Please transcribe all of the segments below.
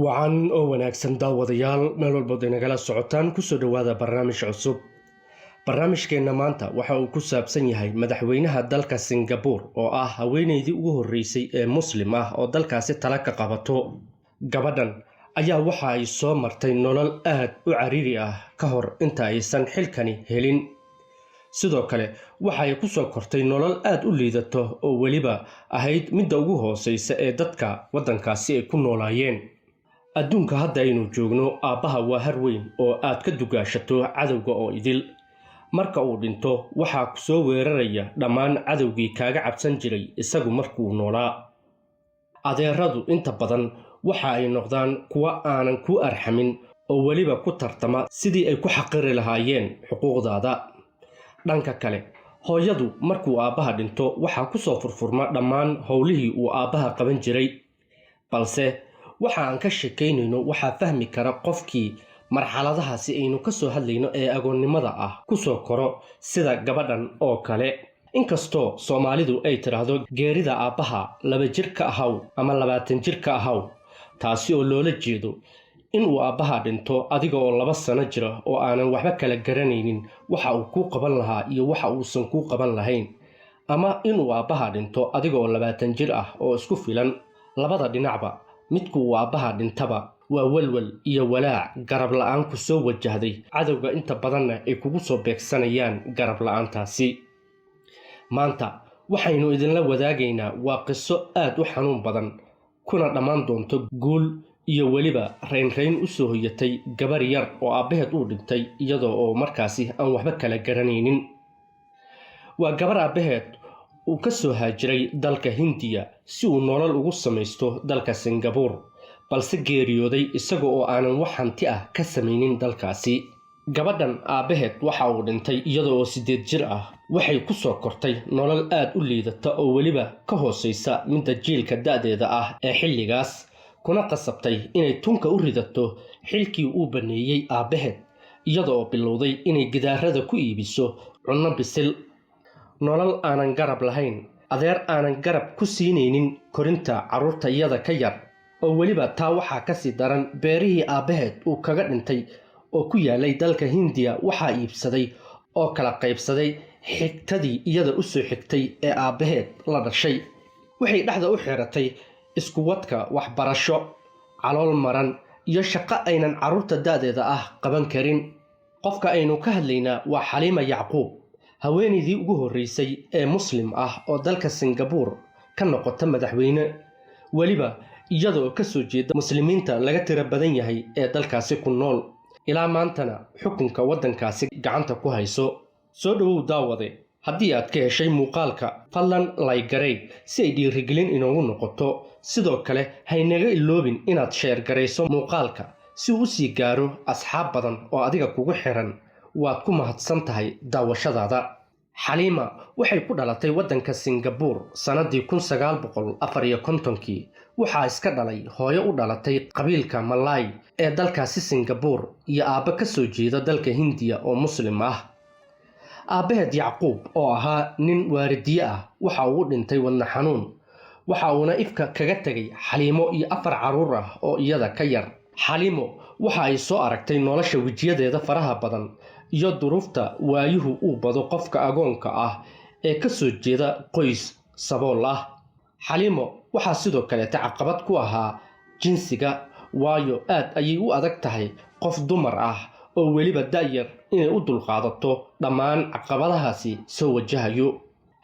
wacan oo wanaagsan daawadayaal meel walbood inagala socotaan kusoo dhowaada barnaamij cusub. barnaamijkeenna maanta waxa uu ku saabsan yahay madaxweynaha dalka Singapore oo ah haweeneydii ugu horreysay ee muslim ah oo dalkaasi tala ka qabato. gabadhan ayaa waxa ay soo martay nolol aad u cariiri ah ka hor inta aysan xilkani helin. sidoo kale waxa ay ku soo kortay nolol aad u liidato oo weliba ahayd midda ugu hooseysa ee dadka waddankaasi ay ku noolaayeen. adduunka hadda aynu joogno aabbaha waa har weyn oo aad ka dugaashato cadowga oo idil. marka uu dhinto waxaa ku soo weeraraya dhammaan cadowgii kaaga cabsan jiray isagu markuu noolaa. adeeradu inta badan waxa ay noqdaan kuwa aanan ku arxamin oo weliba ku tartama sidii ay ku xaqiri lahaayeen xuquuqdaada. dhanka kale hooyadu markuu aabbaha dhinto waxaa ku soo furfurma dhammaan howlihii uu aabbaha qaban jiray. balse waxa aan ka sheekaynayno waxaa fahmi kara qofkii marxaladahaasi aynu ka soo hadlayno ee agoonnimada ah ku soo koro sida gabadhan oo kale. inkastoo Soomaalidu ay tiraahdo geerida aabbaha 2 jir ka ahaw ama 20 jir ka ahaw, taasi oo loola jeedo in uu aabbaha dhinto adiga oo 2 sano jira oo aanan waxba kala garanaynin waxa uu ku qaban lahaa iyo waxa uusan ku qaban lahayn, ama in uu aabbaha dhinto adiga oo 20 jir ah oo isku filan. labada dhinacba midku uu aabbaha dhintaba waa walwal iyo walaac garab la'aan ku soo wajahday cadowga inta badanna ay kugu soo beegsanayaan garab la'aantaasi. maanta waxaynu idinla wadaagaynaa waa qiso aad u xanuun badan kuna dhammaan doonto guul iyo weliba raynrayn u soo hoyatay gabar yar oo aabbaheed uu dhintay iyadoo oo markaasi aan waxba kala garanaynin. waa gabar aabbaheed uu ka soo haajiray dalka Hindiya si uu nolol ugu samaysto dalka Singapore, balse geeriyooday isaga oo aanan wax hanti ah ka samaynin dalkaasi. gabadhan aabbaheed waxa uu dhintay iyada oo 8 jir ah. waxay ku soo kortay nolol aad u liidata oo weliba ka hooseysa midda jiilka da'deeda ah ee xilligaas, kuna qasabtay inay tunka u ridato xilkii uu baneeyay aabbaheed iyada oo bilowday inay gidaarada ku iibiso cunno bisil. nolol aanan garab lahayn, adeer aanan garab ku siinaynin korinta carruurta iyada ka yar, oo weliba taa waxaa ka sii daran beerihii aabbaheed uu kaga dhintay oo ku yaalay dalka Hindiya waxaa iibsaday oo kala qaybsaday xigtadii iyada u soo xigtay ee aabbaheed la dhashay. waxay dhexda u xiratay isku wadka waxbarasho, calool maran iyo shaqo aynan carruurta da'deeda ah qaban karin. qofka aynu ka hadlaynaa waa Xaliima Yacquub, haweeneydii ugu horreysay ee muslim ah oo dalka Singapore ka noqota madaxweyne, weliba iyadoo ka soo jeeda muslimiinta laga tiro badan yahay ee dalkaasi ku nool, ilaa maantana xukunka waddankaasi gacanta ku hayso. soo dhowow daawade, haddii aad ka heshay muuqaalka fadlan like garey si ay dhiirigelin inoogu noqoto. sidoo kale haynaga iloobin inaad sheer garayso muuqaalka si uu u sii gaaro asxaab badan oo adiga kugu xiran. waad ku mahadsan tahay daawashadaada. Xaliima waxay ku dhalatay waddanka Singapore sanadii 1954. waxaa iska dhalay hooyo u dhalatay qabiilka Malay ee dalkaasi Singapore iyo aabba ka soo jeeda dalka Hindiya oo muslim ah. aabbaheed Yacquub oo ahaa nin waaridiye ah waxa uu dhintay wadna xanuun, waxa uuna ifka kaga tagay Xaliimo iyo 4 carruur ah oo iyada ka yar. Xaliimo waxa ay soo aragtay nolosha wejiyadeeda faraha badan iyo duruufta waayuhu uu bado qofka agoonka ah ee ka soo jeeda qoys sabool ah. Xaliimo waxaa sidoo kale caqabad ku ahaa jinsiga, waayo aad ayay u adag tahay qof dumar ah oo weliba da'yar inay u dulqaadato dhammaan caqabadahaasi soo wajahayo.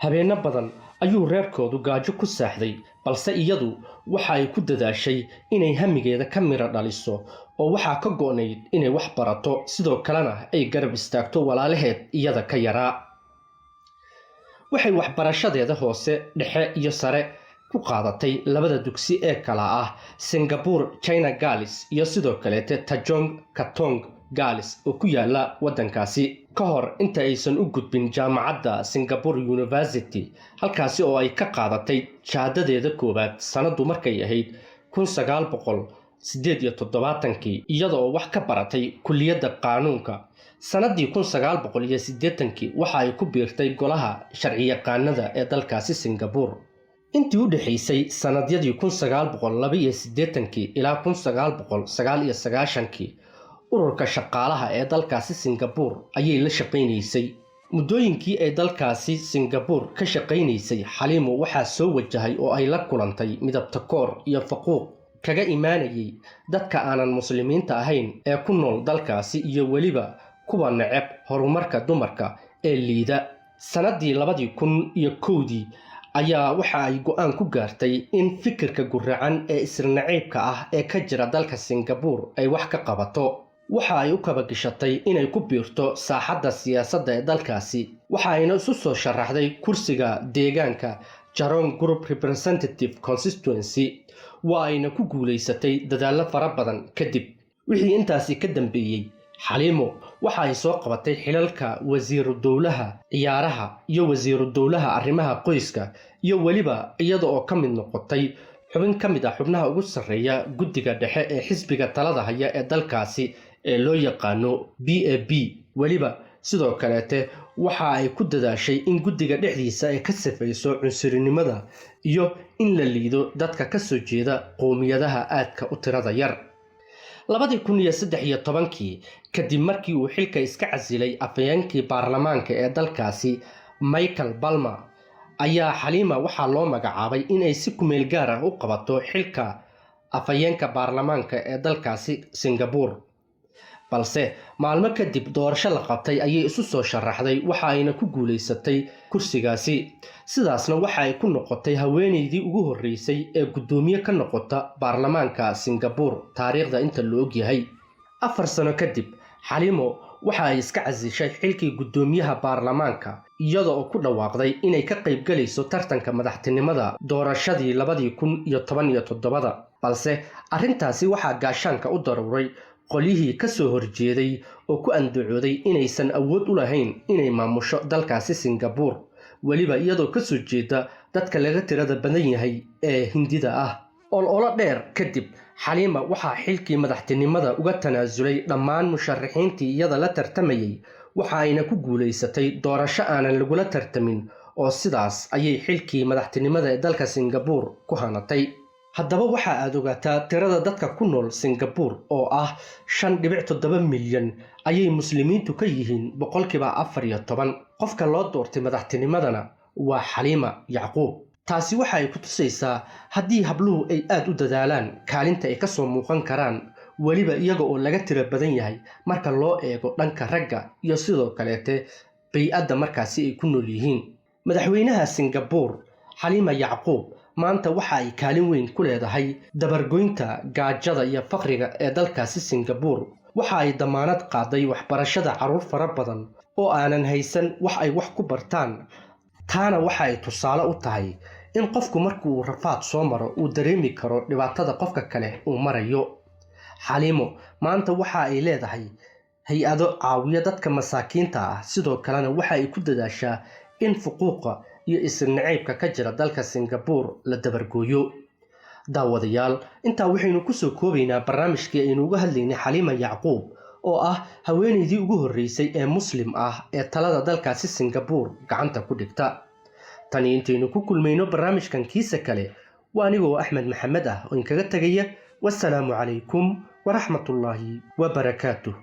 habeenno badan ayuu reerkoodu gaajo ku saaxday, balse iyadu waxa ay ku dadaashay inay hamigeeda ka miro dhaliso oo waxaa ka go'nayd inay wax barato, sidoo kalena ay garab istaagto walaalaheed iyada ka yaraa. waxay waxbarashadeeda hoose, dhexe iyo sare ku qaadatay 2 dugsi ee kala ah Singapore China Girls iyo sidoo kale Tajong Katong Girls oo ku yaala waddankaasi ka hor inta aysan u gudbin jaamacadda Singapore University, halkaasi oo ay ka qaadatay shahaadadeeda koowaad sanadu markay ahayd 1978 iyada oo wax ka baratay kulliyadda qaanuunka. sanadii 1980 waxa ay ku biirtay golaha sharciyaqaanada ee dalkaasi Singapore. intii u dhaxaysay sanadyadii 1982 ilaa 1999 ururka shaqaalaha ee dalkaasi Singapore ayay la shaqaynaysay. muddooyinkii ay dalkaasi Singapore ka shaqaynaysay, Xaliimo waxaa soo wajahay oo ay la kulantay midab takoor iyo faquuq kaga imaanayay dadka aanan muslimiinta ahayn ee ku nool dalkaasi iyo weliba kuwa neceb horumarka dumarka ee liida. sanadii 2001 ayaa waxa ay go'aan ku gaartay in fikirka guracan ee isirnaciibka ah ee ka jira dalka Singapore ay wax ka qabato. waxa ay u kaba gashatay inay ku biirto saaxadda siyaasadda ee dalkaasi. waxa ayna isu soo sharaxday kursiga deegaanka Jurong Group Representative Constituency. waa ayna ku guulaysatay dadaallo fara badan kadib. wixii intaasi ka dambeeyay, Xaliimo waxa ay soo qabatay xilalka wasiiru dowlaha ciyaaraha iyo wasiiru dowlaha arrimaha qoyska, iyo weliba iyada oo ka mid noqotay xubin ka mid ah xubnaha ugu sarreeya guddiga dhexe ee xisbiga talada haya ee dalkaasi ee loo yaqaano BAP. weliba sidoo kaleete waxa ay ku dadaashay in guddiga dhexdiisa ay ka safayso cunsurinimada iyo in la liido dadka ka soo jeeda qowmiyadaha aadka u tirada yar. 2013 kadib markii uu xilka iska casilay afhayeenkii baarlamaanka ee dalkaasi Michael Palmer, ayaa Xaliima waxaa loo magacaabay inay si kumeel gaar ah u qabato xilka afhayeenka baarlamaanka ee dalkaasi Singapore. balse maalmo kadib doorasho la qabtay ayay isu soo sharaxday, waxa ayna ku guulaysatay kursigaasi. sidaasna waxa ay ku noqotay haweeneydii ugu horeysay ee gudoomiye ka noqota baarlamaanka Singapore taariikhda inta la og yahay. 4 sano kadib, Xaliimo waxa ay iska casishay xilkii gudoomiyaha baarlamaanka iyada oo ku dhawaaqday inay ka qayb galayso tartanka madaxtinimada doorashadii 2017. balse arrintaasi waxaa gaashaanka u daruuray qolyihii ka soo horjeeday oo ku andacooday inaysan awood u lahayn inay maamusho dalkaasi Singapore, weliba iyadoo ka soo jeeda dadka laga tirada badan yahay ee Hindida ah. ololo dheer kadib, Xaliima waxaa xilkii madaxtinimada uga tanaasulay dhammaan musharaxiintii iyada la tartamayay, waxa ayna ku guulaysatay doorasho aanan lagula tartamin, oo sidaas ayay xilkii madaxtinimada ee dalka Singapore ku hanatay. haddaba waxa aad ogaataa tirada dadka ku nool Singapore oo ah 5.7 milyan ayay muslimiintu ka yihiin 14%. qofka loo doortay madaxtinimadana waa Xaliima Yacquub. taasi waxa ay ku tusaysaa haddii habluhu ay aad u dadaalaan kaalinta ay ka soo muuqan karaan, weliba iyaga oo laga tiro badan yahay marka loo eego dhanka ragga iyo sidoo kaleete bay'adda markaasi ay ku nool yihiin. madaxweynaha Singapore Xaliima Yacquub maanta waxa ay kaalin weyn ku leedahay dabargoynta gaajada iyo faqriga ee dalkaasi Singapore. waxa ay damaanad qaaday waxbarashada caruur fara badan oo aanan haysan wax ay wax ku bartaan. taana waxa ay tusaale u tahay in qofku markuu rafaad soo maro uu dareemi karo dhibaatada qofka kale uu marayo. Xaliimo maanta waxa ay leedahay hay-ado caawiya dadka masaakiinta ah, sidoo kalena waxa ay ku dadaashaa in fuquuqa iyo isirnaciibka ka jira dalka Singapore la dabargooyo. daawadayaal, intaa waxaynu ku soo koobaynaa barnaamijkii aynu uga hadlaynay Xaliima Yacquub oo ah haweeneydii ugu horeysay ee muslim ah ee talada dalkaasi Singapore gacanta ku dhigta. tani intaynu ku kulmayno barnaamijkan kiisa kale, waa anigoo Axmed Maxamed ah oo inkaga tagaya. wassalaamu calaykum waraxmatullaahi wabarakaatuh.